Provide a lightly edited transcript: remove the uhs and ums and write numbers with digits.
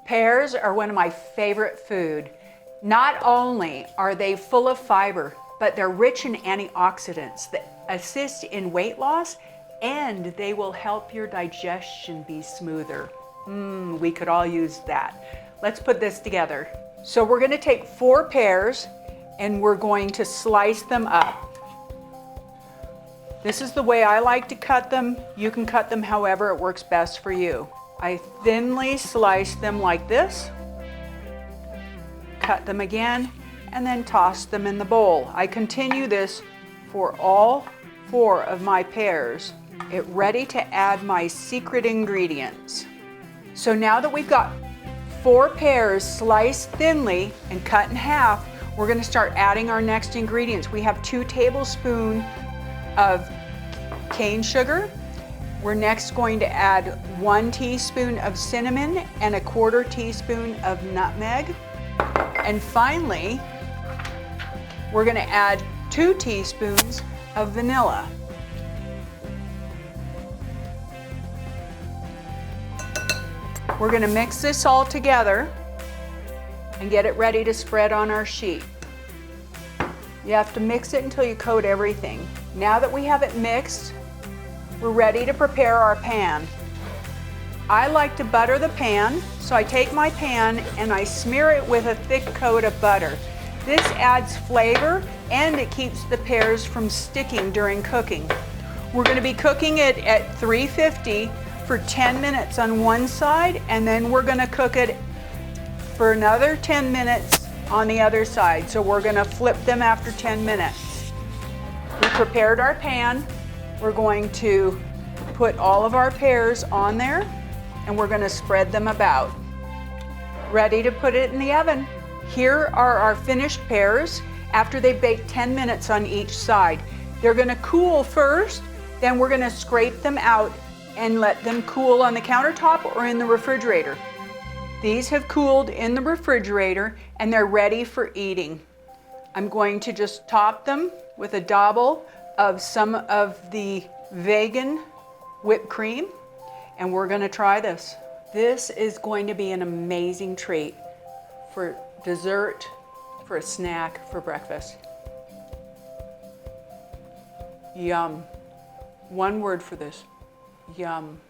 Pears are one of my favorite food. Not only are they full of fiber, but they're rich in antioxidants that assist in weight loss, and they will help your digestion be smoother. We could all use that. Let's put this together. So we're gonna take 4 pears and we're going to slice them up. This is the way I like to cut them. You can cut them however it works best for you. I thinly slice them like this, cut them again, and then toss them in the bowl. I continue this for all 4 of my pears. Get ready to add my secret ingredients. So now that we've got 4 pears sliced thinly and cut in half, we're gonna start adding our next ingredients. We have 2 tablespoons of cane sugar. We're next going to add 1 teaspoon of cinnamon and 1/4 teaspoon of nutmeg. And finally, we're gonna add 2 teaspoons of vanilla. We're gonna mix this all together and get it ready to spread on our sheet. You have to mix it until you coat everything. Now that we have it mixed, we're ready to prepare our pan. I like to butter the pan, so I take my pan and I smear it with a thick coat of butter. This adds flavor and it keeps the pears from sticking during cooking. We're going to be cooking it at 350 for 10 minutes on one side, and then we're going to cook it for another 10 minutes on the other side. So we're going to flip them after 10 minutes. We prepared our pan. We're going to put all of our pears on there and we're going to spread them about. Ready to put it in the oven. Here are our finished pears after they bake 10 minutes on each side. They're going to cool first, then we're going to scrape them out and let them cool on the countertop or in the refrigerator. These have cooled in the refrigerator and they're ready for eating. I'm going to just top them with a dabble of some of the vegan whipped cream, and we're going to try this. This is going to be an amazing treat for dessert, for a snack, for breakfast. Yum. One word for this. Yum.